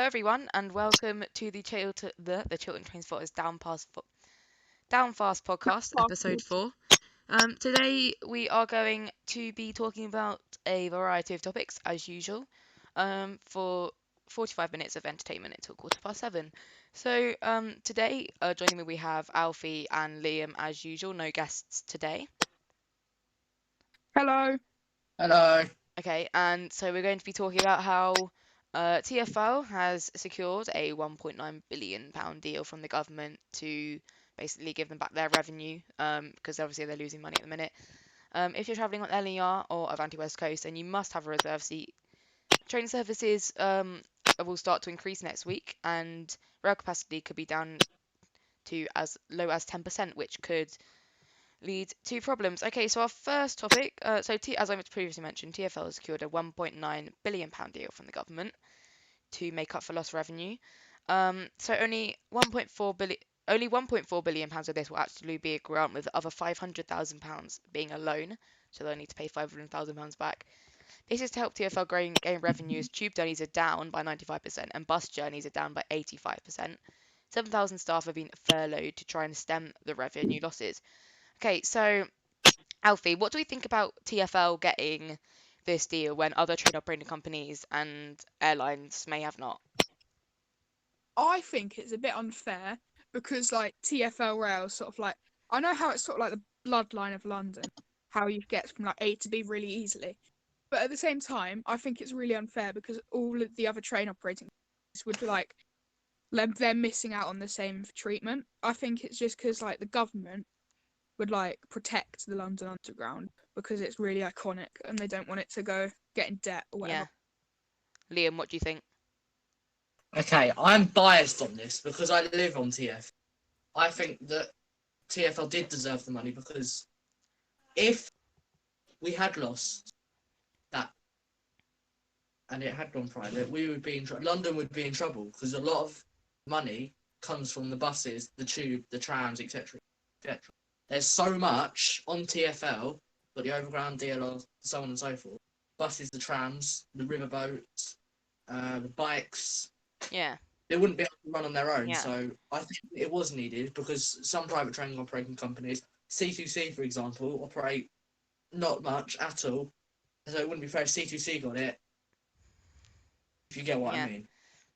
everyone, and welcome to the Chiltern Trainspotters Down Fast podcast, episode 4. Today we are going to be talking about a variety of topics as usual, for 45 minutes of entertainment until 7:15. So today, joining me we have Alfie and Liam as usual. No guests today. Hello. Hello. Okay, and so we're going to be talking about how TfL has secured a £1.9 billion deal from the government to basically give them back their revenue, because obviously they're losing money at the minute. If you're travelling on LER or Avanti West Coast, then you must have a reserve seat. Train services will start to increase next week, and rail capacity could be down to as low as 10%, which could lead to problems. Okay, so our first topic, as I previously mentioned, TfL has secured a £1.9 billion deal from the government to make up for lost revenue. So only £1.4 billion of this will actually be a grant, with the other £500,000 being a loan, so they'll need to pay £500,000 back. This is to help TfL gain revenues. Tube journeys are down by 95% and bus journeys are down by 85%. 7,000 staff have been furloughed to try and stem the revenue losses. Okay, so Alfie, what do we think about TfL getting this deal when other train operating companies and airlines may have not? I think it's a bit unfair because TfL Rail sort of I know how it's sort of like the bloodline of London, how you get from A to B really easily. But at the same time, I think it's really unfair because all of the other train operating companies would they're missing out on the same treatment. I think it's just because the government would protect the London Underground because it's really iconic and they don't want it to get in debt or whatever. Yeah. Liam, what do you think? Okay, I'm biased on this because I live on TfL. I think that TfL did deserve the money because if we had lost that and it had gone private, we would be in London would be in trouble because a lot of money comes from the buses, the tube, the trams, etc. There's so much on TfL, but the overground DLR, so on and so forth. Buses, the trams, the riverboats, the bikes. Yeah. They wouldn't be able to run on their own. Yeah. So I think it was needed because some private train operating companies, C2C for example, operate not much at all. So it wouldn't be fair if C2C got it. If you get what Yeah. I mean.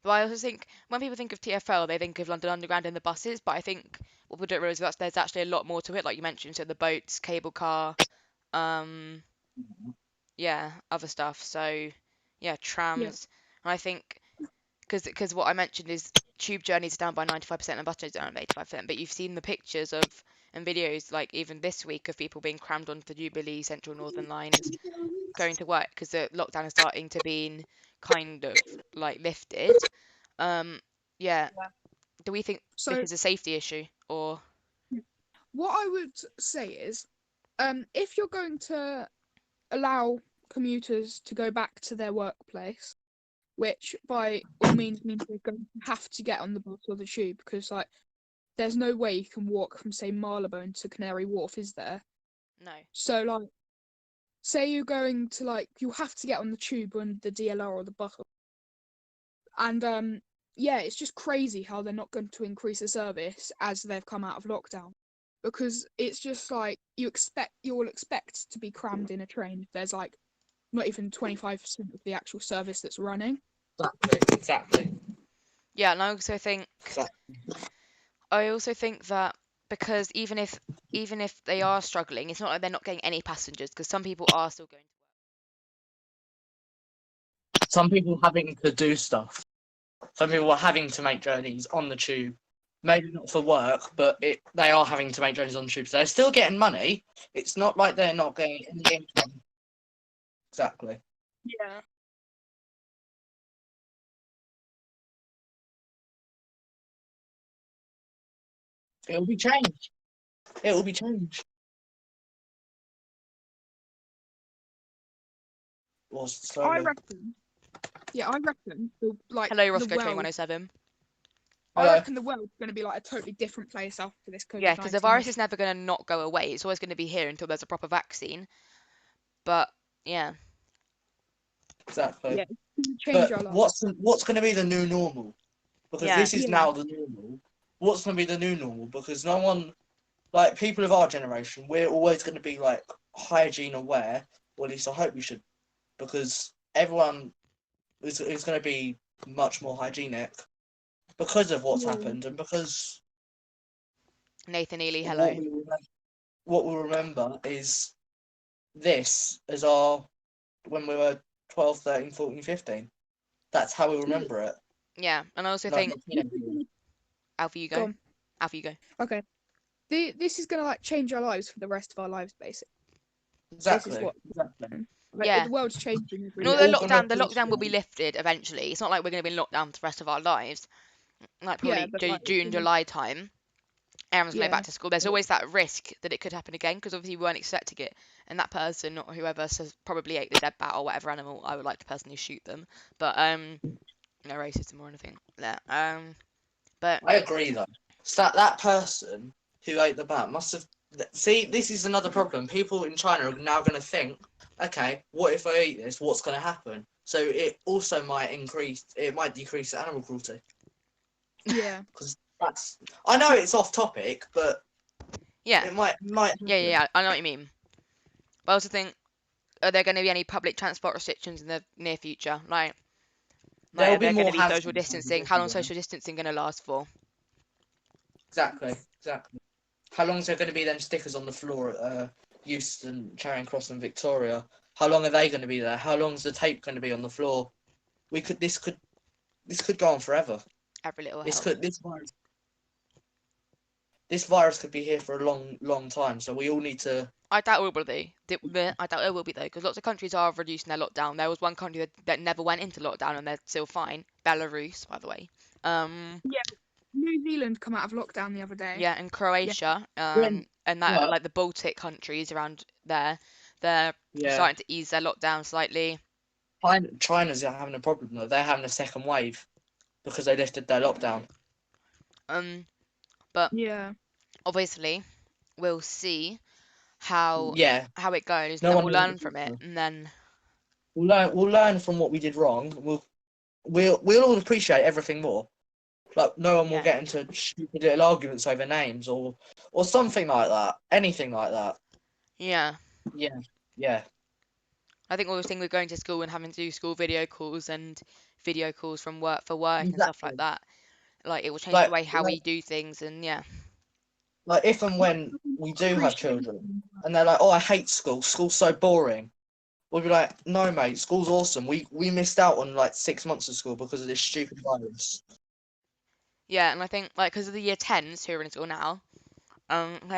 But I also think when people think of TfL, they think of London Underground and the buses. But I think what we don't realise is there's actually a lot more to it, like you mentioned. So the boats, cable car, other stuff. So yeah, trams. And I think because what I mentioned is tube journeys are down by 95% and bus journeys are down by 85%. But you've seen the pictures and videos, like even this week, of people being crammed onto the Jubilee Central Northern lines going to work because the lockdown is starting to be kind of lifted. Yeah. Do we think So this is a safety issue or? what I would say is, if you're going to allow commuters to go back to their workplace, which by all means they're going to have to get on the bus or the tube because there's no way you can walk from say Marylebone to Canary Wharf, is there? No. So say you're going to you have to get on the tube and the DLR or the bus, and it's just crazy how they're not going to increase the service as they've come out of lockdown, because it's just you'll expect to be crammed in a train if there's not even 25% of the actual service that's running. Exactly. Yeah, and I also think that because even if they are struggling, it's not like they're not getting any passengers, because some people are still going to work. Some people having to do stuff. Some people are having to make journeys on the tube. Maybe not for work, but they are having to make journeys on the tube. So they're still getting money. It's not like they're not getting any income. Exactly. Yeah. It will be changed. It will be changed. I reckon. Yeah, I reckon. Hello, Roscoe Train 107. I reckon the world's going to be a totally different place after this COVID-19. Yeah, because the virus is never going to not go away. It's always going to be here until there's a proper vaccine. But yeah. exactly. Yeah, change our But lives. what's going to be the new normal? Because Yeah. this is Yeah, now the normal. What's going to be the new normal? Because no one, like people of our generation, we're always going to be like hygiene aware, or at least I hope we should, because everyone is going to be much more hygienic because of what's yeah, happened and because Nathan Ely, what hello. we what we'll remember is this as our when we were 12, 13, 14, 15. That's how we remember it. Yeah, and I also No, think not teenage years. Alfie, you go go. on. Alfie, you go. Okay. This is gonna like change our lives for the rest of our lives, basically. This is Exactly, what exactly. like, Yeah. the world's changing And every all We're day. all going to the lockdown will appreciate. be lifted eventually. It's not like we're going to be in lockdown for the rest of our lives. Like Yeah, probably but like, June, July time, everyone's going yeah, back to school. There's always that risk that it could happen again because obviously we weren't expecting it. And that person or whoever says probably ate the dead bat or whatever animal, I would like to personally shoot them. But no racism or anything. Yeah. But I agree though. So that person who ate the bat must have. See, this is another problem. People in China are now going to think, okay, what if I eat this? What's going to happen? So it also might increase. It might decrease animal cruelty yeah, because that's. I know it's off topic, but yeah, it might happen. yeah. I know what you mean. But I also think, are there going to be any public transport restrictions in the near future? Like, There'll are be there going more to be hand social sanitizers distancing? How long everywhere. social distancing going to last for? Exactly, exactly. How long is there going to be them stickers on the floor at Euston, Charing Cross, and Victoria? How long are they going to be there? How long is the tape going to be on the floor? We could this could go on forever. Every little This helps. could this virus could be here for a long time. So we all need to. I doubt it will be. I doubt it will be though, because lots of countries are reducing their lockdown. There was one country that never went into lockdown and they're still fine. Belarus, by the way. yeah. New Zealand come out of lockdown the other day. Yeah, and Yeah, Croatia, When and that but like the Baltic countries around there, they're yeah, starting to ease their lockdown slightly. China's having a problem though. They're having a second wave because they lifted their lockdown. Um, but yeah, obviously we'll see how Yeah, it goes, and no then one we'll knows what learn the from it, future. and then We'll learn from what we did wrong. We'll all appreciate everything more. Like no one will yeah, get into stupid little arguments over names or something like that. Anything like that. yeah. Yeah, yeah, I think all the thing with going to school and having to do school video calls from work and stuff like exactly. that, like it will change the Like way how like we do things, and yeah, like if and my when we do have appreciation. children and they're like, "Oh, I hate school. School's so boring." We'll be like, "No, mate. School's awesome. We missed out on like 6 months of school because of this stupid virus." yeah, and I think like because of the year 10s who are in school now, they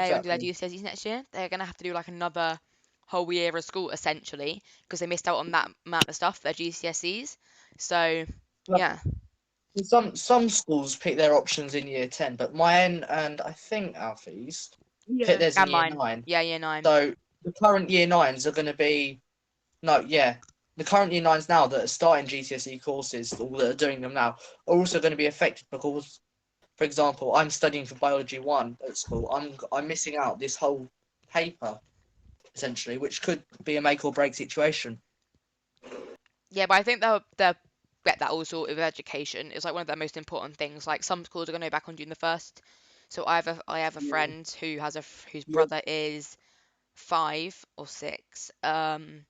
going to do their Exactly. GCSEs next year. They're gonna have to do like another whole year of school essentially because they missed out on that amount of stuff, their GCSEs. So But yeah, some schools pick their options in year 10, but mine and I think Alfie's pick Yeah, theirs in and year mine, 9. yeah, year 9, So the current year 9s are going to be no, yeah. The current year 9s now that are starting GCSE courses or that are doing them now are also going to be affected because, for example, I'm studying for biology 1 at school. I'm missing out this whole paper essentially, which could be a make or break situation. yeah, but I think they'll get that all sorted with education. It's like one of the most important things. Like some schools are going to go back on June the 1st. So I have a Yeah, friend who has whose yeah, brother is 5 or 6.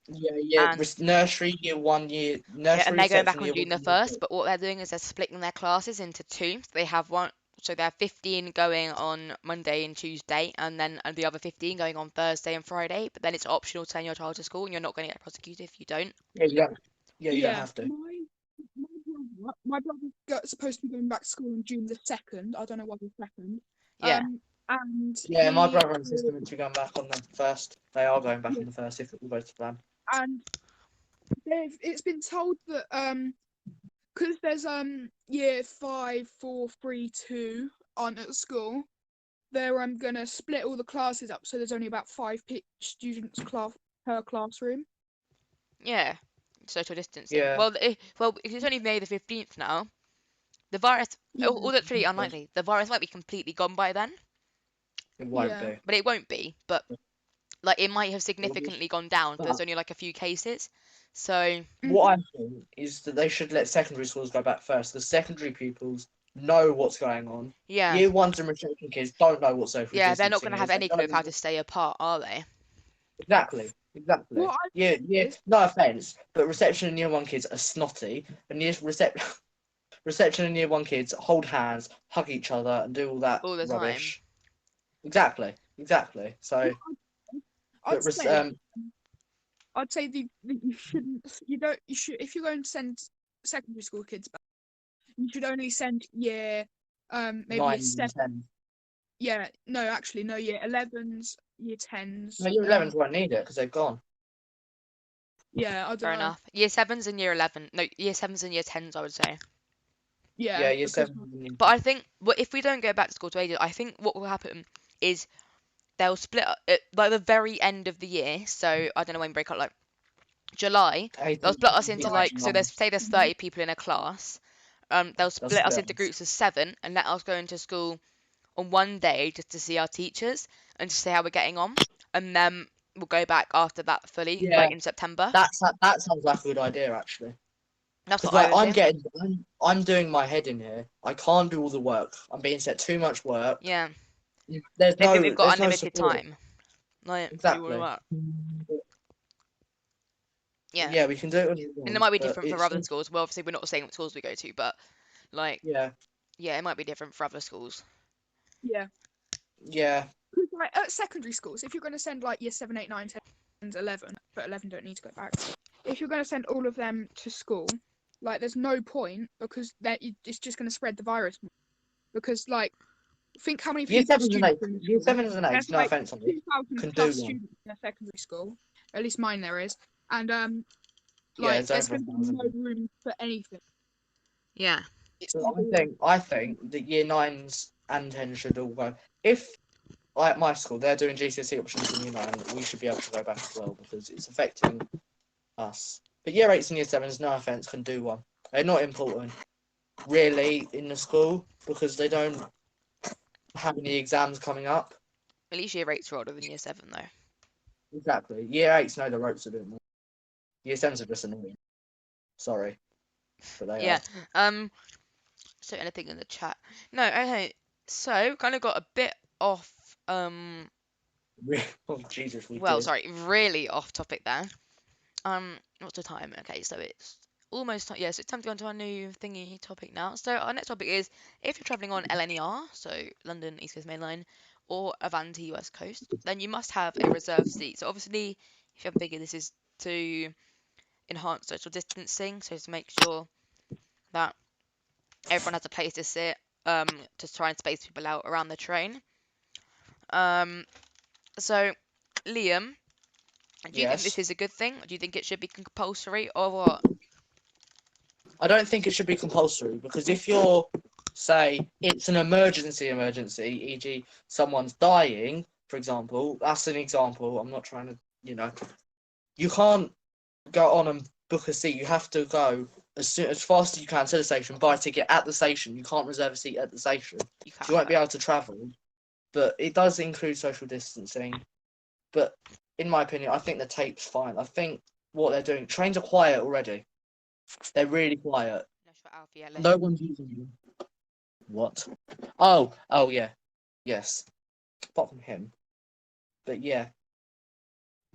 yeah. And Nursery year 1 yeah, and nursery they're going reception back on year June 1 the year 1st, 2. but what they're doing is they're splitting their classes into two. So they have one, so they're 15 going on Monday and Tuesday, and then the other 15 going on Thursday and Friday. But then it's optional to send your child to school, and you're not going to get prosecuted if you don't. Yeah, you don't yeah. have to. My brother's supposed to be going back to school on June the 2nd. I don't know why the 2nd. Yeah, And Yeah, my brother and sister are going back on the first. They are going back yeah, on the first if it all goes to plan. and it's been told that because there's year 5, 4, 3, 2 on at school, they're gonna split all the classes up so there's only about 5 students per classroom. yeah, social distancing. Yeah, Well, if it's only May the 15th now, the virus, Yeah, all that's really unlikely. The virus might be completely gone by then, it won't yeah, be. but it won't be. But like it might have significantly gone down if there's But only like a few cases. So what I think is that they should let secondary schools go back first, because secondary pupils know what's going on. yeah, Year ones and reception kids don't know what social yeah, they're not going distancing to have is. They any clue of don't how to stay apart, are they? exactly, exactly. What I Yeah, think yeah. is, No offense, but reception and year one kids are snotty, and reception and year one kids hold hands, hug each other, and do all that All the time. rubbish. Exactly, exactly. So, what I'd but say, I'd say that you shouldn't, you should, if you're going to send secondary school kids back, you should only send maybe year 9 and 7. 10. Yeah, no, actually, no, year 11s, year 10s. No, year 11s won't need it because they've gone. Yeah, I Fair don't know. enough. Year 7s and year 11. No, year 7s and year 10s, I would say. Yeah, Yeah, year because 7. But I think if we don't go back to school to ages, I think what will happen is they'll split up at like the very end of the year. So I don't know when we break up, like July. They'll 18, split us into like, like, so there's say there's mhm. 30 people in a class. They'll they'll split us split into us. groups of 7 and let us go into school on one day just to see our teachers and to see how we're getting on, and then we'll go back after that fully, Yeah, like in September. that sounds like a good idea actually. That's Because what I like would do. I'm doing my head in here. I can't do all the work. I'm being set too much work. Yeah, There's they think we've got there's no unlimited support. time, like to do all of Exactly. that. Yeah, Yeah, we can do it when you and it want, might be but different for it's other schools. Well, obviously we're not saying what schools we go to, but like, yeah, yeah, it might be different for other schools. Yeah. yeah. Because like at secondary schools, if you're going to send like year 7, 8, 9, 10, and 11, but 11 don't need to go back. If you're going to send all of them to school, like there's no point because it's just going to spread the virus. Because like, think how many Year people sevens and students eights, are in the year school. sevens and eights. There's No like offense on this, 2,000 can do plus one. students in a secondary school. At least mine there is, and Yeah, like it's there's over a going to be no 1,000. room for anything. Yeah, It's So gonna be I think that year 9s and 10s should all go. If like my school, they're doing GCSE options in year 9, we should be able to go back as well because it's affecting us. But year 8s and year 7s, no offense, can do one. They're not important really in the school because they don't have any exams coming up. at least year 8's are older than year 7 though. Exactly. Year 8s know the ropes a bit more. Year 7s are just annoying. Sorry, but they Yeah. are. So anything in the chat? No. Okay. So kind of got a bit off. Oh Jesus, we Well, did. sorry, really off topic there. What's the time? Okay, so it's almost time. Yeah, so it's time to go on to our new thingy topic now. So our next topic is if you're traveling on LNER, so London East Coast Main Line, or Avanti West Coast, then you must have a reserved seat. So obviously, if you haven't figured, this is to enhance social distancing, so to make sure that everyone has a place to sit, to try and space people out around the train. So Liam, do you think this Yes. is a good thing? Do you think it should be compulsory or what? I don't think it should be compulsory because if you're, say, it's an emergency, e.g., someone's dying, for example, that's an example. I'm not trying to, you can't go on and book a seat. You have to go as fast as you can to the station, buy a ticket at the station. You can't reserve a seat at the station. You So can't. you won't be able to travel. But it does include social distancing. But in my opinion, I think the tape's fine. I think what they're doing, trains are quiet already. They're really quiet. No one's using them. What? Oh yeah. Yes. Apart from him. But yeah.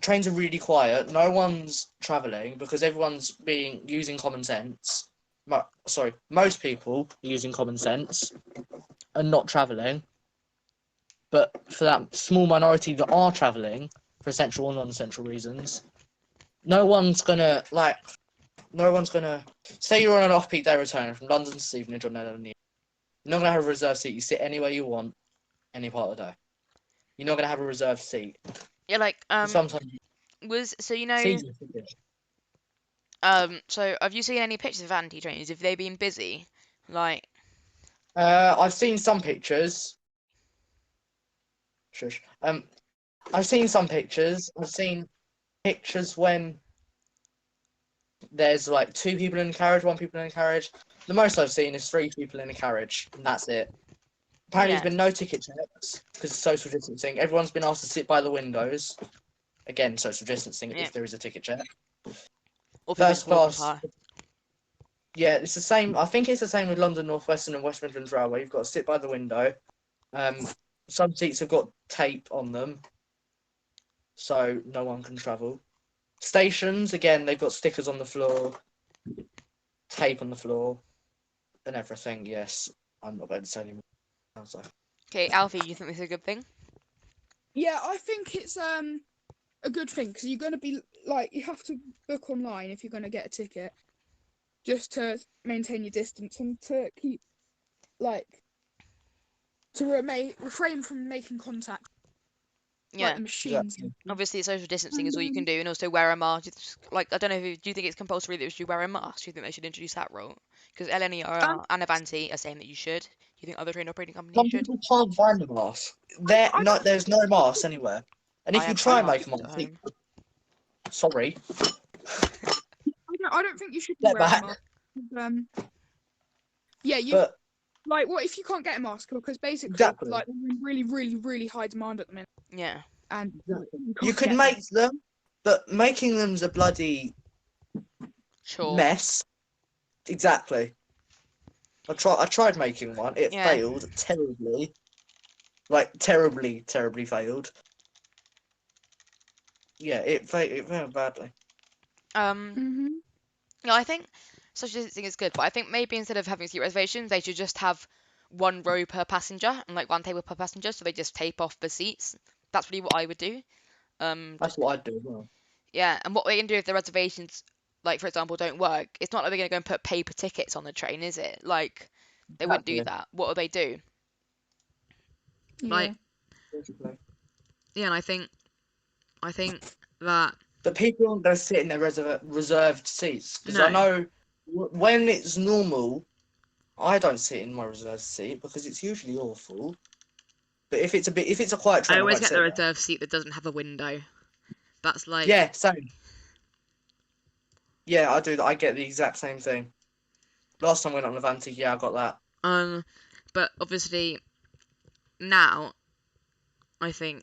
Trains are really quiet. No one's travelling because everyone's using common sense. Most people are using common sense and not travelling. But for that small minority that are travelling for essential or non-essential reasons, no one's gonna say you're on an off-peak day returning from London to Stevenage on LNE. You're not gonna have a reserved seat. You sit anywhere you want, any part of the day. You're not gonna have a reserved seat. Yeah, like Sometimes was so season ticket. so have you seen any pictures of anti trains? Have they been busy? Like I've seen some pictures. Shush. I've seen some pictures. I've seen pictures when there's like 2 people in a carriage, 1 people in a carriage. The most I've seen is 3 people in a carriage, and that's it. Apparently, yeah, there's been no ticket checks because of social distancing. Everyone's been asked to sit by the windows. again, social distancing Yeah. if there is a ticket check. Or people First just walk class, past. yeah, it's the same. I think it's the same with London North Western and West Midlands Railway. You've got to sit by the window. Some seats have got tape on them, so no one can travel. Stations, again, they've got stickers on the floor, tape on the floor, and everything. Yes, I'm not going to say anymore. So. Okay, Alfie, you think this is a good thing? Yeah, I think it's a good thing because you're going to be like you have to book online if you're going to get a ticket, just to maintain your distance and to keep like to refrain from making contact like Yeah. the machines. Exactly. Obviously, social distancing is And all you can do, and also wear a mask. Like, I don't know if do you think it's compulsory that you should wear a mask? Do you think they should introduce that rule? Because LNER and Avanti are saying that you should. Do you think other train operating companies Some should? people can't find a mask. I don't, There's no mask anywhere. And I if you have two try and make a masks at mask, home. sorry, I don't think you should be get wearing a back. mask. Yeah, you But like what if you can't get a mask because basically exactly, like they're in really, really, really high demand at the minute, Yeah. and you can't could get make them, but making them's a bloody Sure. mess. Exactly. I tried making one. It Yeah. failed terribly. Like terribly, terribly failed. Yeah, it failed badly. Um. Yeah, I think social distancing is good, but I think maybe instead of having seat reservations, they should just have one row per passenger and like one table per passenger, so they just tape off the seats. That's really what I would do. That's Just what I'd do as well. yeah, and what they can do if the reservations, like for example, don't work, it's not like they're gonna go and put paper tickets on the train, is it? Like they wouldn't do Exactly. that. What will they do? yeah. Like yeah, and I think that But people aren't going to sit in their reserved seats because I no, know when it's normal, I don't sit in my reserved seat because it's usually awful. But if it's a quiet I train, I always won't get the sit there. reserved seat that doesn't have a window. That's like Yeah, same. Yeah, I do that. I get the exact same thing. Last time I went on Avanti, yeah, I got that. but obviously now I think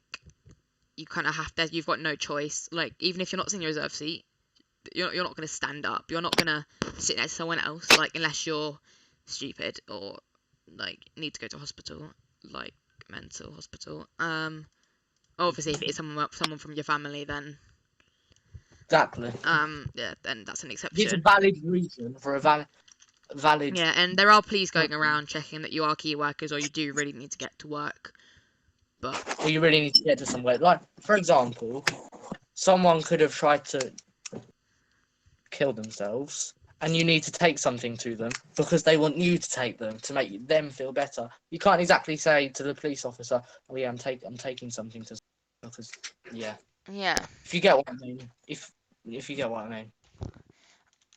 you kind of have to. You've got no choice. Like even if you're not in your reserve seat, you're not going to stand up. You're not going to sit next to someone else. Like unless you're stupid or like need to go to hospital, like mental hospital. Obviously if it is someone from your family, then Exactly. yeah, then that's an It's a exception. valid reason for a valid. Yeah, and there are police going around checking that you are key workers or you do really need to get to work. But Or you really need to get to somewhere. Like, for example, someone could have tried to kill themselves, and you need to take something to them because they want you to take them to make them feel better. You can't exactly say to the police officer, "Oh yeah, I'm taking something to," because yeah, yeah, if you get what I mean, if you get what I mean,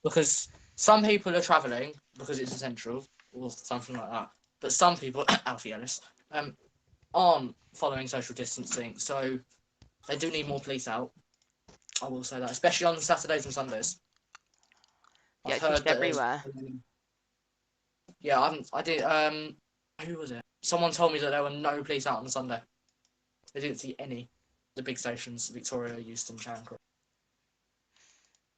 because some people are travelling because it's essential or something like that, but some people, Alfie Ellis, aren't following social distancing, so they do need more police out. I will say that, especially on Saturdays and Sundays. yeah, I've it's just heard that there's. everywhere. Yeah, I did. Who was it? Someone told me that there were no police out on Sunday. They didn't see any. The big stations, Victoria, Euston, Charing Cross.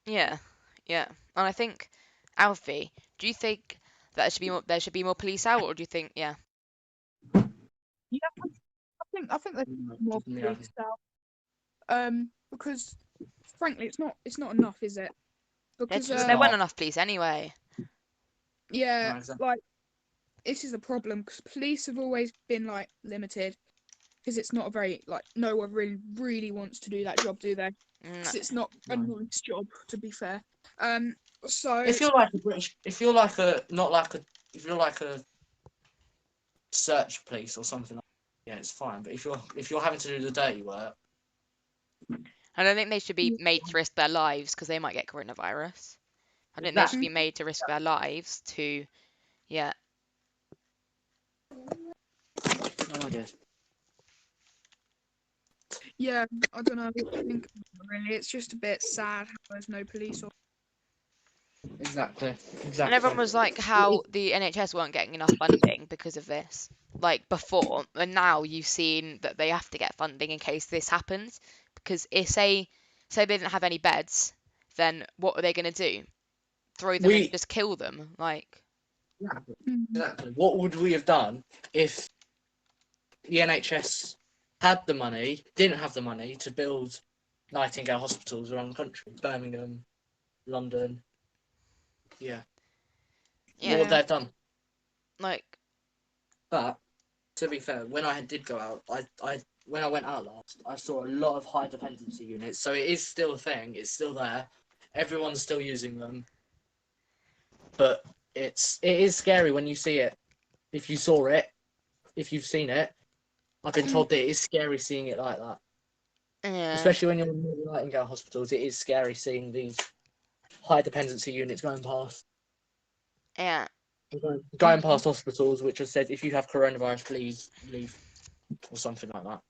Yeah, yeah, and I think Alfie, do you think that there should be more police out, or do you think yeah? Yeah, I think there's more Yeah, police out. Because frankly, it's not enough, is it? Because It's There weren't not. enough police anyway. yeah, No, exactly. like this is a problem because police have always been like limited because it's not a very like no one really wants to do that job, do they? No. Because it's not a No. nice job, to be fair. So If you're like a British, if you're like a not like a, if you're like a search police or something, yeah, it's fine. But if you're having to do the dirty work, I don't think they should be made to risk their lives because they might get coronavirus. I think they should exactly. be made to risk their lives to yeah. Oh, I did. yeah, I don't know what to think. Really, it's just a bit sad how there's no police. Exactly. And everyone was like how the NHS weren't getting enough funding because of this. Like before, and now you've seen that they have to get funding in case this happens Because if say they didn't have any beds, then what are they going to do? Throw them and We just kill them? Like, exactly. What would we have done if the NHS had the money, didn't have the money to build Nightingale hospitals around the country, Birmingham, London? Yeah. What yeah, would they Yeah. have done? like, But to be fair, when I did go out, when I went out last, I saw a lot of high dependency units. So it is still a thing. It's still there. Everyone's still using them. But it is scary when you see it. If you saw it, if you've seen it, I've been told that it is scary seeing it like that. yeah, Especially when you're in the Nightingale hospitals, it is scary seeing these high dependency units going past. yeah, Going past hospitals, which have said if you have coronavirus, please leave, or something like that.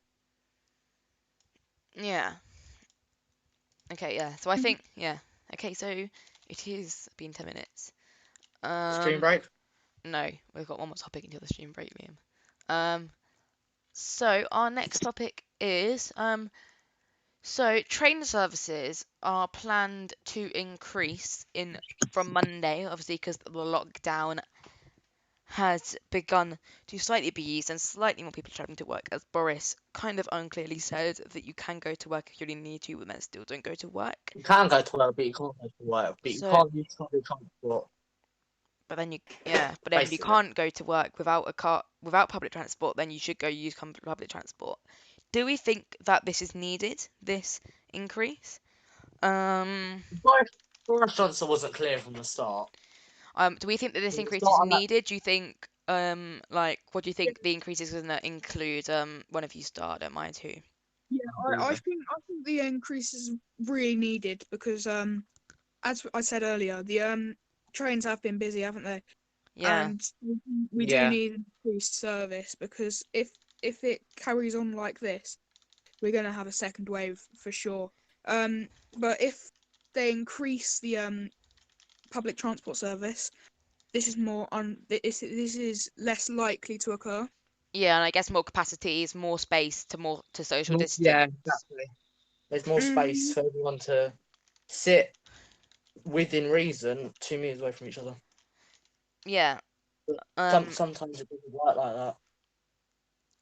yeah. Okay, yeah. So I think, yeah. Okay, so it is been 10 minutes. Stream Um, break. no, we've got one more topic until the stream break, Liam. So our next topic is so train services are planned to increase in from Monday, obviously because the lockdown has begun to slightly be eased and slightly more people travelling to work, as Boris kind of unclearly said that you can go to work if you really need to, but then still don't go to work. You can go to work, but you can't go to work. But you So, can't use public transport. but then you Basically, can't go to work without a car, without public transport. Then you should go use public transport. Do we think that this is needed? This increase? Um, Boris Johnson wasn't clear from the start. do we think that this It's increase not is on that. needed? Do you think, like, what do you think the increase is going to include? One of you start, I don't mind who. Yeah, I think the increase is really needed because as I said earlier, the trains have been busy, haven't they? Yeah, And we do Yeah, need increased service because if it carries on like this, we're gonna have a second wave for sure. But if they increase the public transport service, this is this is less likely to occur. yeah, and I guess more capacities, more space to social yeah, distance. exactly. There's more space Mm, for everyone to sit within reason, 2 meters away from each other. Yeah. But Um. sometimes it doesn't work like that.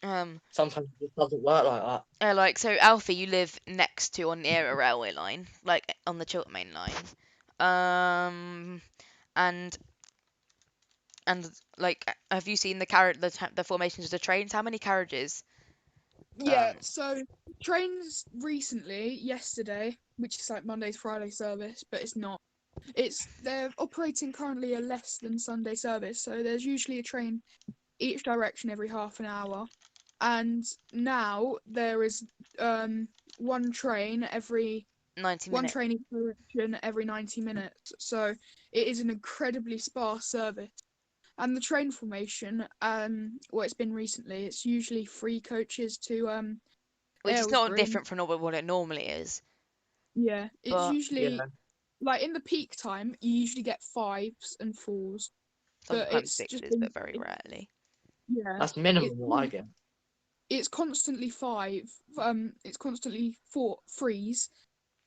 Um. Sometimes it just doesn't work like that. Like so, Alfie, you live next to or near a railway line, like on the Chiltern Main Line. Um. And like, have you seen the formations of the trains? How many carriages? yeah, Um. so trains recently, yesterday, which is like Monday's Friday service, but it's not. They're operating currently a less than Sunday service, so there's usually a train each direction every half an hour. And now there is um one train every 90 one minutes. train each direction every 90 minutes. So it is an incredibly sparse service. And the train formation, what it's been recently, it's usually 3 coaches to Which is not Aylesbury. different from what it normally is, Yeah, it's but usually Yeah, like in the peak time, you usually get fives and fours, but sometimes it's just sixes, been but very rarely. yeah, that's it's minimum what I get. it's constantly five. It's constantly four threes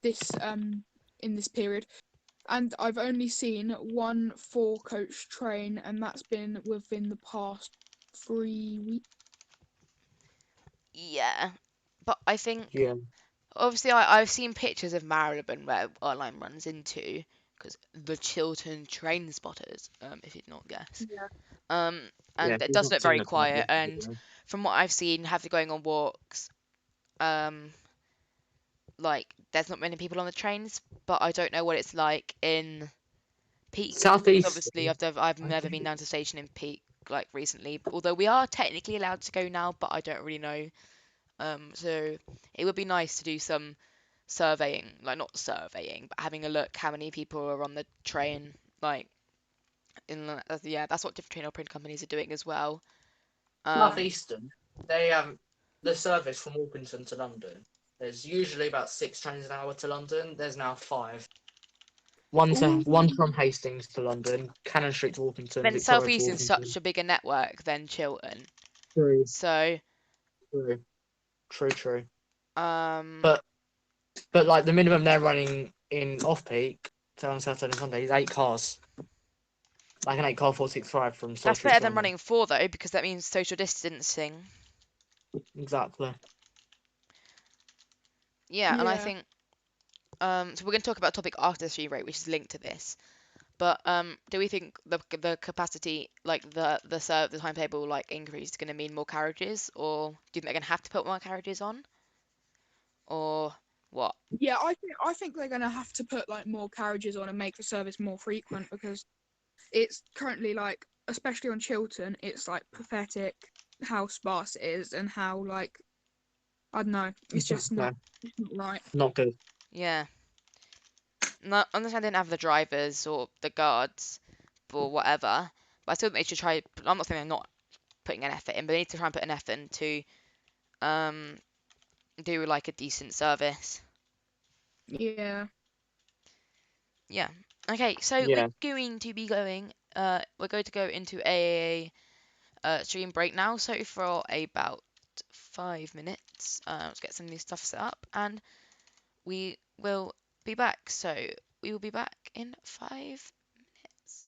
this in this period, and I've only seen one 4 coach train, and that's been within the past 3 weeks. Yeah, but I think Yeah, obviously I've seen pictures of Marylebone where our line runs into because the Chiltern Trainspotters, if you'd not guessed. Yeah. Um, yeah. and it We've does not look seen very it quite quiet. yet. And from what I've seen, have to going on walks. Like there's not many people on the trains, but I don't know what it's like in peak. Southeast. Obviously, I've I never think been down to the station in peak like recently. Although we are technically allowed to go now, but I don't really know. So it would be nice to do some surveying, like not surveying, but having a look how many people are on the train. Like yeah, that's what different train operating companies are doing as well. Um, Southeastern. They the service from Orpington to London. There's usually about 6 trains an hour to London. There's now 5. Ooh. One from Hastings to London, Cannon Street to Orpington, then Victoria to Southeastern's Orpington. such a bigger network than Chiltern, True, so true, true, true. um, But But like the minimum they're running in off peak, so on Saturday and Sunday, is 8 cars. Like an 8 car 465 from Sole That's Street better to than London. running 4 though, because that means social distancing. Exactly. Yeah, and I Yeah. think so we're going to talk about a topic after the stream rate, which is linked to this. But do we think the capacity, like the timetable like increase, is going to mean more carriages, or do you think they're going to have to put more carriages on, or what? Yeah, I think they're gonna have to put like more carriages on and make the service more frequent because it's currently like, especially on Chiltern, it's like pathetic how sparse it is and how like, I don't know, it's just Exactly. not right. Not good. Yeah, not understand they didn't have the drivers or the guards or whatever, but I still think they should try. I'm not saying they're not putting an effort in, but they need to try and put an effort into um do like a decent service. Yeah. Yeah. Okay, so we're Yeah. going to be going. We're going to go into a stream break now. So for about 5 minutes, let's get some new stuff set up, and we will be back. So we will be back in 5 minutes.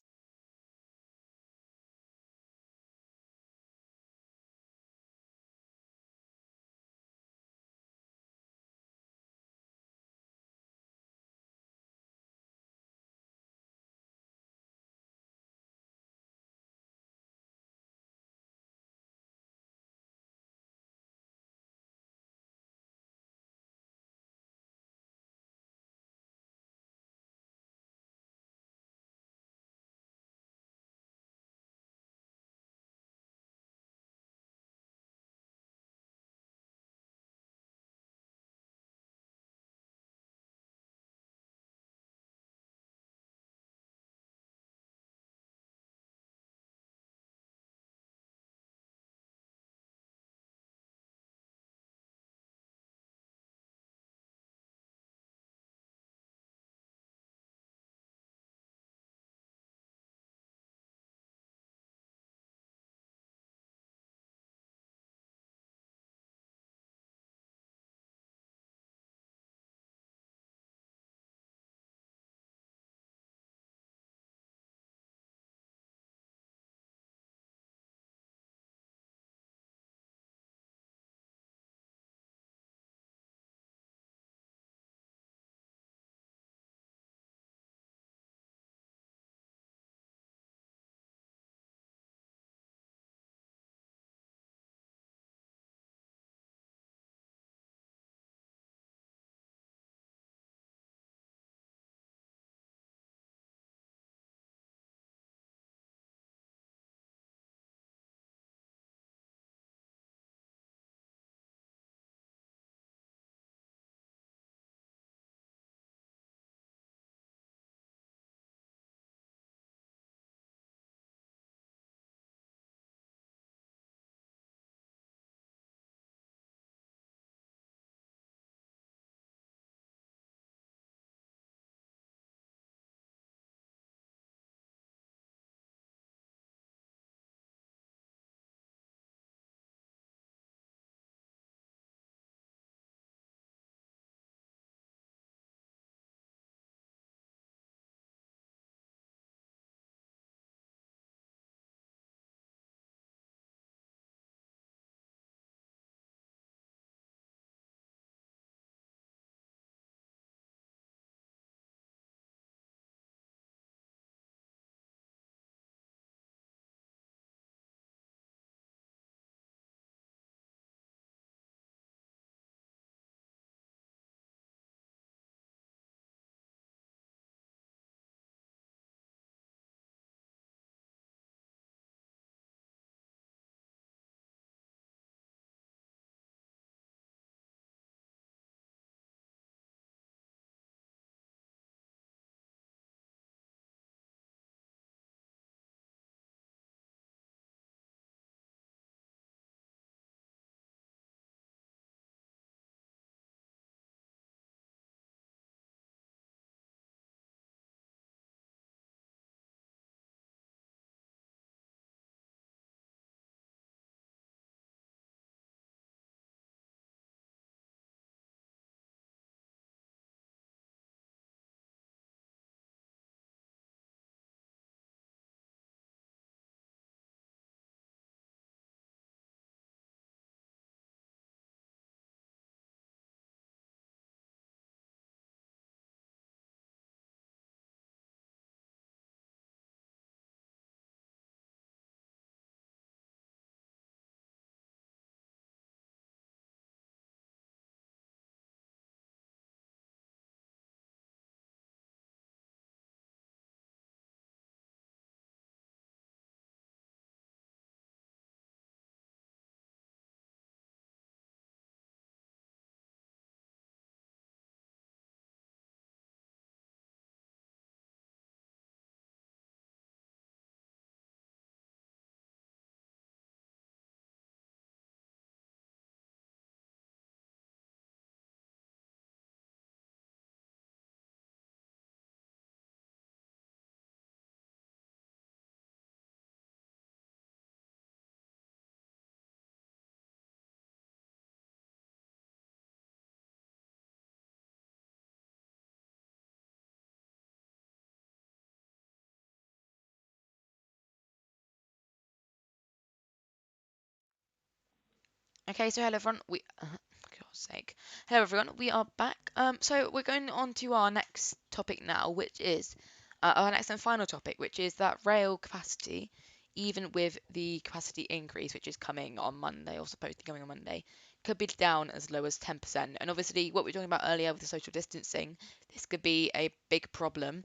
Okay, so hello everyone. For God's sake. Hello everyone. We are back. So we're going on to our next topic now, which is our next and final topic, which is that rail capacity, even with the capacity increase, which is coming on Monday or supposed to be coming on Monday, could be down as low as 10%. And obviously, what we were talking about earlier with the social distancing, this could be a big problem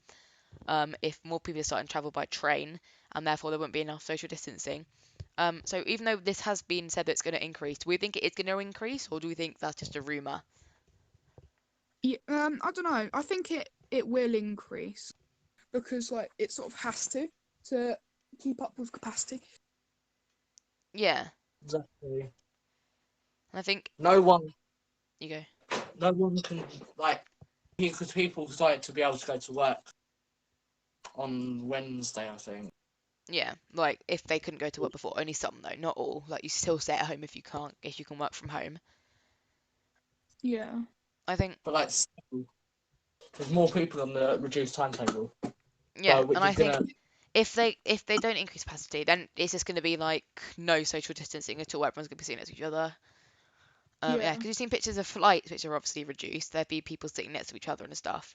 if more people are starting to travel by train, and therefore there won't be enough social distancing. So even though this has been said that it's going to increase, do we think it is going to increase, or do we think that's just a rumor? Yeah, I don't know. I think it will increase because like it sort of has to keep up with capacity. Yeah, Exactly. and I think No one, you go. no one can like because people started to be able to go to work on Wednesday, I think. Yeah, like if they couldn't go to work before, only some though, not all. Like you still stay at home if you can work from home. Yeah. I think But like, still, there's more people on the reduced timetable, yeah, so which and I is think gonna. if they don't increase capacity, then it's just going to be like no social distancing at all. Everyone's going to be sitting next to each other. Yeah, Yeah. because you've seen pictures of flights which are obviously reduced. There'd be people sitting next to each other and stuff.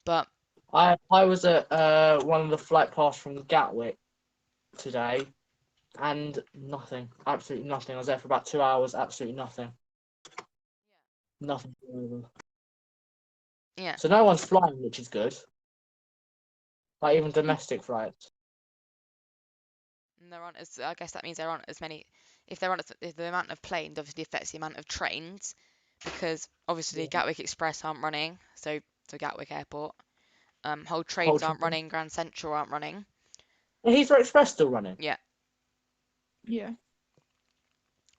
But I was at one of the flight paths from Gatwick today, and nothing, absolutely nothing. I was there for about 2 hours, absolutely nothing, nothing. yeah, So no one's flying, which is good. Like even domestic flights. and there aren't as I guess that means there aren't as many. If there aren't if the amount of planes obviously affects the amount of trains, because obviously Yeah. Gatwick Express aren't running, so Gatwick Airport. Whole Whole trains aren't time. running. Grand Central aren't running. Heathrow Express still running. Yeah, Yeah.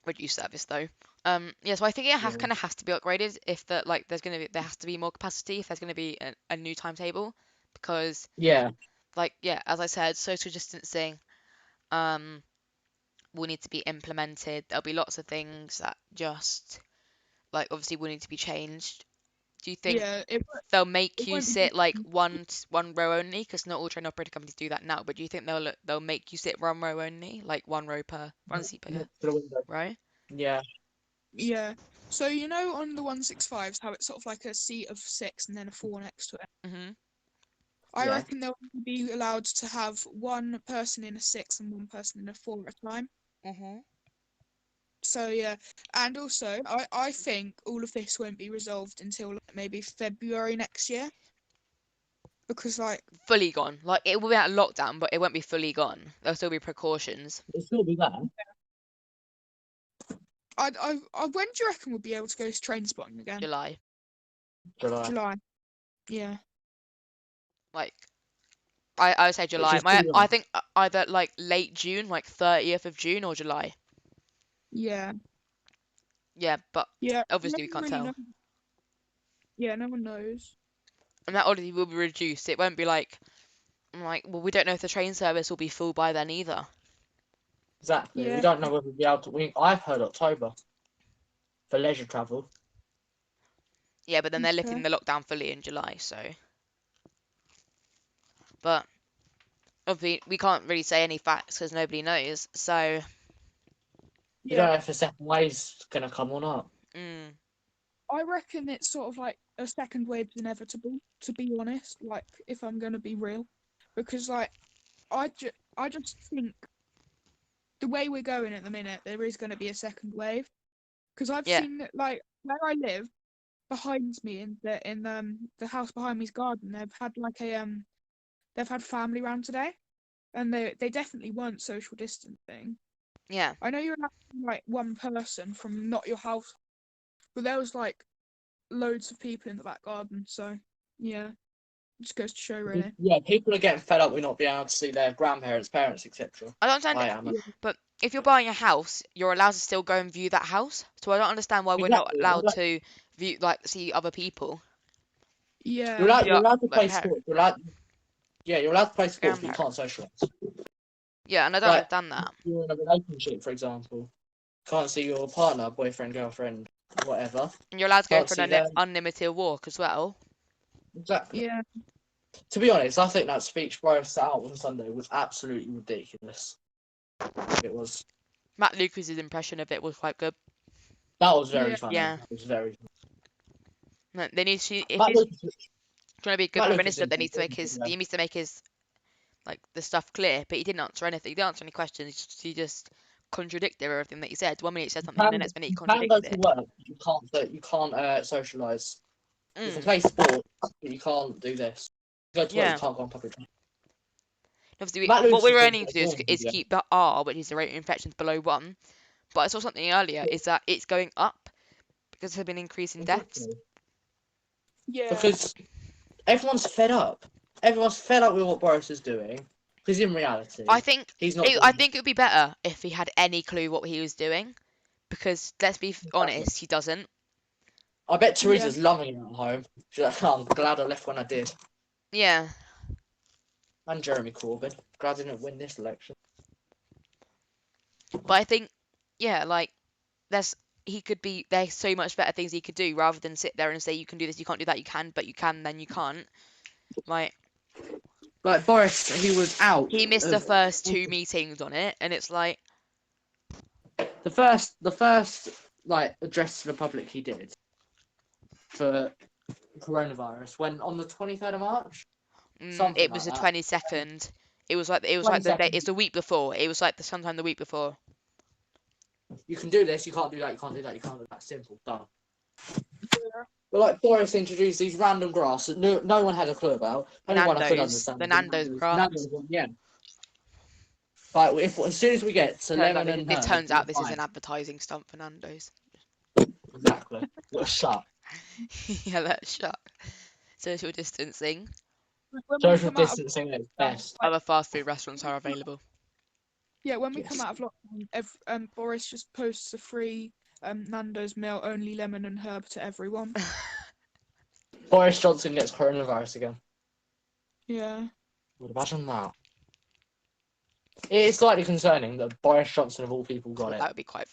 reduced service though. Yeah, so I think it Yeah. kind of has to be upgraded if there has to be more capacity if there's gonna be a new timetable, because Yeah. like yeah, as I said, social distancing um will need to be implemented. There'll be lots of things that just like obviously will need to be changed. Do you think Yeah. they'll make It you won't be sit like different. one row only? Because not all train operator companies do that now. But do you think they'll make you sit one row only, like one seat per Next to the window. row? Yeah. Yeah. So you know on the 165s how it's sort of like a seat of 6 and then a 4 next to it. Mhm. I Yeah. reckon they'll be allowed to have one person in a 6 and one person in a 4 at a time. Mhm. So yeah, and also I think all of this won't be resolved until like, maybe February next year because like Fully gone. Like it will be at lockdown, but it won't be fully gone. There'll still be precautions. It'll still be there. when do you reckon we'll be able to go to train spotting again? July. July. July. Yeah. Like I would say Which July. is too I long. think either like late June, like 30th of June or July. Yeah. Yeah, but Yeah. No obviously we one can't really tell. knows. Yeah, no one knows. And that obviously will be reduced. It won't be like I'm like, well, we don't know if the train service will be full by then either. Exactly. We Yeah. don't know whether we'll be able to. I've heard October for leisure travel. Yeah, but then they're Okay. lifting the lockdown fully in July, so. But obviously we can't really say any facts because nobody knows. So, We don't Yeah. know if the second wave's gonna come or not. mm, I reckon it's sort of like a second wave's inevitable, to be honest, like if I'm gonna be real. Because like I just think the way we're going at the minute, there is gonna be a second wave. Because I've yeah, seen like where I live, behind me in the house behind me's garden, they've had family round today. And they definitely weren't social distancing. yeah. I know you're allowed to be, like one person from not your house, but there was like loads of people in the back garden, so yeah, it just goes to show really. Yeah, people are getting fed up with not being able to see their grandparents, parents, etc. I don't understand I it, am. Yeah, but if you're buying a house, you're allowed to still go and view that house. So I don't understand why we're not Exactly. allowed to view, like, see other people. yeah, You're Yeah, allowed to like play sports. You're allowed to play sports, but you can't grandparents. socialise. Yeah, and I don't Like, understand that. if you're in a relationship, for example, can't see your partner, boyfriend, girlfriend, whatever. And you're allowed to go Can't for see an them. unlimited walk as well. Exactly. yeah, To be honest, I think that speech Boris set out on Sunday was absolutely ridiculous. It was. Matt Lucas's impression of it was quite good. That was very Yeah. funny. Yeah. That was very funny. No, they need to. If Matt he's Lucas, trying to be a good Matt prime Lucas minister, didn't they take need to make it, his. yeah. He needs to make his like the stuff clear. But he didn't answer anything. He didn't answer any questions. He just contradicted everything that he said. 1 minute he said something, and the next minute he You can go contradicted to it. work, but you can't socialise. You can Mm, play sport, but you can't do this. You go to work, you yeah. can't go on public transport. Obviously, Matt what Lucas we're didn't aiming to take do one is video keep the R, which is the rate of infections, below 1. But I saw something earlier is that it's going up because there's been an increase in deaths. Yeah. because everyone's fed up. Everyone's fed up with what Boris is doing. Because in reality, I think he's not I doing think it would be better if he had any clue what he was doing, because let's be nothing. honest, he doesn't. I bet Yeah. Teresa's loving it at home. She's like, oh, I'm glad I left when I did. Yeah, And Jeremy Corbyn. Glad I didn't win this election. but I think yeah, like there's so much better things he could do rather than sit there and say you can do this, you can't do that, you can, but you can, then you can't. Like Like Boris, he was out he missed the of first 2 meetings on it, and it's like the first like address to the public he did for coronavirus when on the 23rd of March, something it was like the that. 22nd. It was like the day. 22nd. It's the week before. It was like sometime the week before. You can do this. You can't do that. You can't do that. You can't do that. Simple. Done. Yeah. But like Boris introduced these random graphs that no one had a clue about. Only one I could Nando's, understand the was the Nando's graphs. Nando's one, yeah. Like if as soon as we get to Turns out lemon and it herb, turns we're out this is fine. an advertising stunt for Nando's. Exactly. What a shut. Yeah, that's shut. Social distancing. When we Social come out of distancing at its lockdown, best. Other fast food restaurants are available. yeah, when we Yes. come out of lockdown, Boris just posts a free Nando's meal, only lemon and herb to everyone. Boris Johnson gets coronavirus again. Yeah. Would imagine that. It is slightly concerning that Boris Johnson of all people got it. That would be quite.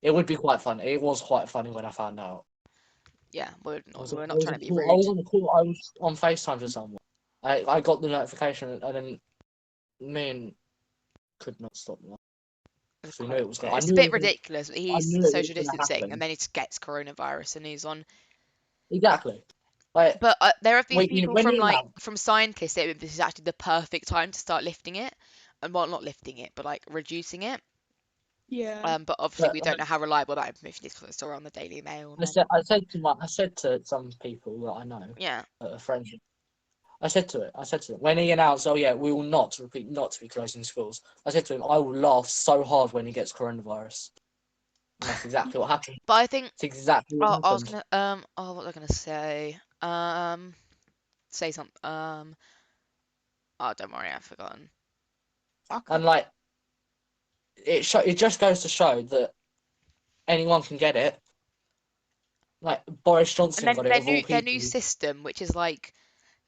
It would be quite funny. It was quite funny when I found out. Yeah, we're I not, was, we're I not was trying on to be call. I rude. was on the call. I was on FaceTime to someone. I got the notification and then me and could not stop laughing. It's, We knew quite, it was going. yeah, I it's a knew it bit was. ridiculous. That I he's knew it was social going to distancing and happen. then he just gets coronavirus and he's on. Exactly. Like But there have been people when from you announce, from scientists saying this is actually the perfect time to start lifting it, and well, not lifting it, but like reducing it. Yeah. But obviously but, we don't know how reliable that information is because it's still on the Daily Mail. And then, I said to some people that I know, yeah, friends. I said to them when he announced, "Oh yeah, we will not to be closing schools." I said to him, "I will laugh so hard when he gets coronavirus." And that's exactly what happened. but I think It's exactly what I was happened. gonna what was I gonna say? Say something. Oh, don't worry, I've forgotten. Okay. And like it just goes to show that anyone can get it. Like Boris And Johnson then got it of all their new people. system, which is like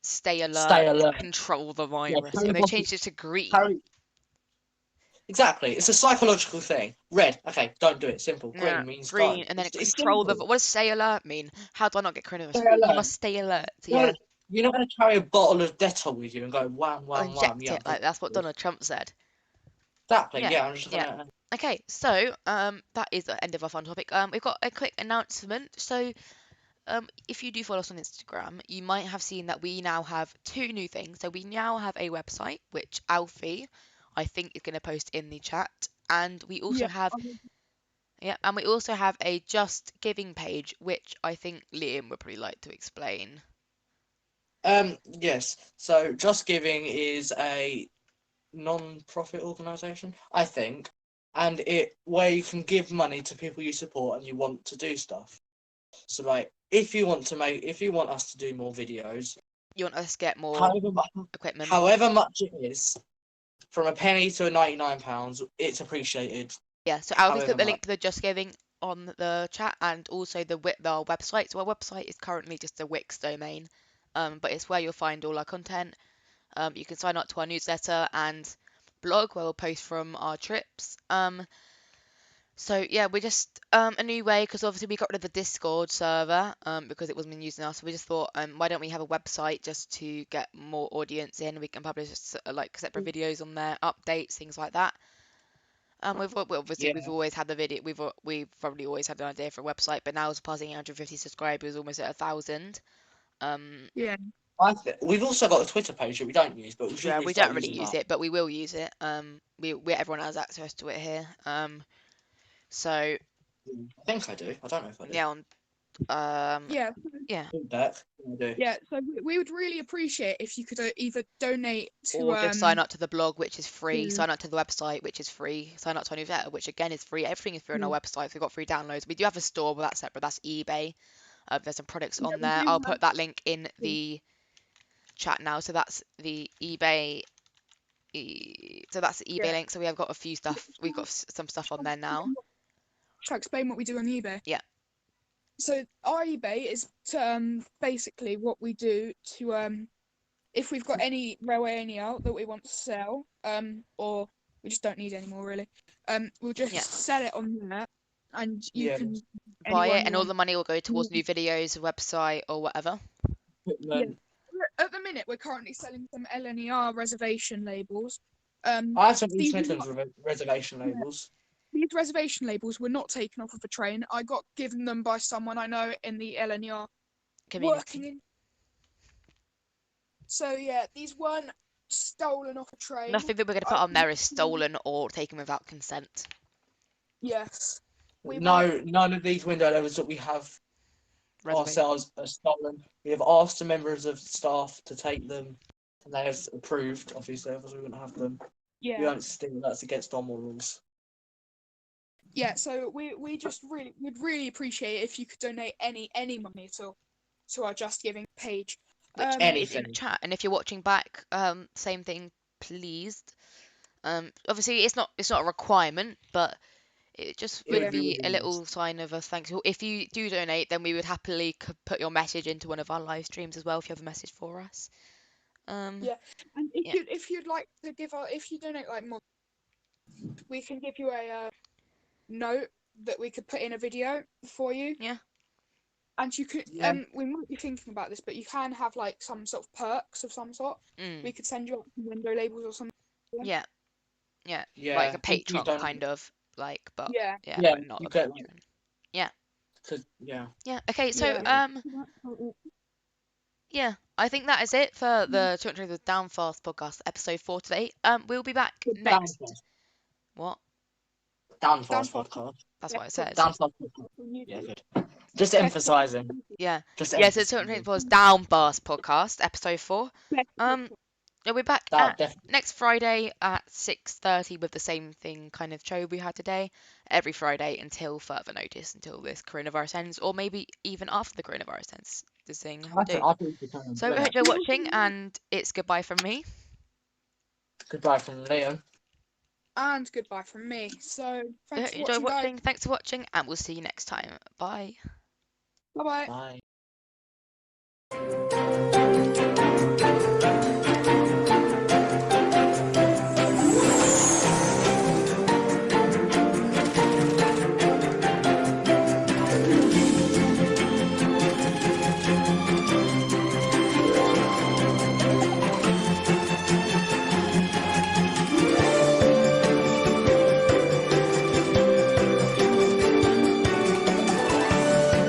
stay Stay alert, alert. control the Yeah, virus. Harry They Potter. changed it to green. Harry. Exactly. It's a psychological thing. Red. Okay, don't do it. Simple. Yeah, Green means go. green, and then it It's control the. simple. What does stay alert mean? How do I not get Stay coronavirus? You alert. must stay alert. No, Yeah, you're not going to carry a bottle of Dettol with you and go wham or wham wham. inject Yeah, it. I'm Like that's what protected. Donald Trump said. Exactly. Yeah, Yeah, I'm just yeah. gonna. Okay, so that is the end of our fun topic. We've got a quick announcement. So if you do follow us on Instagram, you might have seen that we now have 2 new things. So we now have a website, which Alfie, I think, is going to post in the chat, and we also Yeah. have and we also have a Just Giving page, which I think Liam would probably like to explain. Yes. So Just Giving is a non-profit organisation, I think, and it where you can give money to people you support and you want to do stuff. So like, if you want us to do more videos, You want us to get more however equipment? much it is, from a penny to £99, it's appreciated. Yeah, so Alfie's However put the much. link to the Just Giving on the chat and also our website. So our website is currently just a Wix domain, but it's where you'll find all our content. You can sign up to our newsletter and blog where we'll post from our trips. So yeah, we're just a new way because obviously we got rid of the Discord server because it wasn't being used enough. So we just thought, why don't we have a website just to get more audience in? We can publish like separate videos on there, updates, things like that. Obviously Yeah. we've always had the video. We've probably always had an idea for a website, but now it's passing 150 subscribers, almost at 1,000. Yeah. We've also got a Twitter page that we don't use, but we should Yeah, really we start don't really using use that. it, but we will use it. We everyone has access to it here. So I think I do. I don't know if I do. yeah, Yeah. yeah, Back. I do. Yeah. So we would really appreciate if you could either donate to or just sign up to the blog, which is free. to- Sign up to the website, which is free. Sign up to our newsletter, which again is free. Everything is free on our Mm. website. So we've got free downloads. We do have a store, but that's separate. That's eBay. There's some products yeah, on we there. do I'll have put that link in Mm. the chat now. So that's the eBay. So that's the eBay Yeah. link. So we have got a few stuff. We've got some stuff on there now. Shall I explain what we do on eBay? Yeah. So our eBay is basically what we do to if we've got any railway out that we want to sell or we just don't need anymore really we'll just Yeah. sell it on there and you Yeah. can Buy anyone it, you and all want. the money will go towards new videos, a website, or whatever. Yeah. At the minute we're currently selling some LNER reservation labels. I have some East These are Midlands not- reservation labels. these reservation labels were not taken off of a train. I got given them by someone I know in the LNER Community. working in. So yeah, these weren't stolen off a train. Nothing that we're going to put on there is stolen or taken without consent. Yes. No, none of these window levels that we have Reservation. ourselves are stolen. We have asked the members of staff to take them, and they have approved. Obviously, otherwise we wouldn't have them. We Yeah. don't steal. That's against our morals. Yeah, so we just really would really appreciate it if you could donate any money at all to our Just Giving page. Which is in Anything. the chat. And if you're watching back, same thing, please. Obviously it's not a requirement, but it just It would would be be a really little sign of a thanks. If you do donate, then we would happily put your message into one of our live streams as well if you have a message for us. Yeah, and yeah. if you'd like to give if you donate like more, we can give you a note that we could put in a video for you. Yeah. And you could Yeah. we might be thinking about this, but you can have like some sort of perks of some sort. We could send you out some window labels or something. Yeah. Yeah. Yeah. Like a if you Patreon don't- kind of, like, but Yeah. yeah, Yeah, but not you a get, Patreon. Yeah. 'cause- yeah. Yeah. Okay. So Yeah. yeah, I think that is it for the Chiltern Trainspotters Down Fast podcast episode 4 today. We'll be back next. What? Down Fast Down Fast. podcast. That's what I said. Down Fast podcast. Yeah, good. Just emphasising. Yeah. Just Yeah, so Chiltern emphasising. Trainspotters Down Fast podcast episode 4. We'll be back next Friday at 6:30 with the same thing kind of show we had today, every Friday until further notice, until this coronavirus ends, or maybe even after the coronavirus ends. This thing how we do. So I hope you're watching, and it's goodbye from me. Goodbye from Liam. And goodbye from me. So thanks for Enjoy watching, guys. watching. Thanks for watching, and we'll see you next time. Bye. Bye bye. Bye.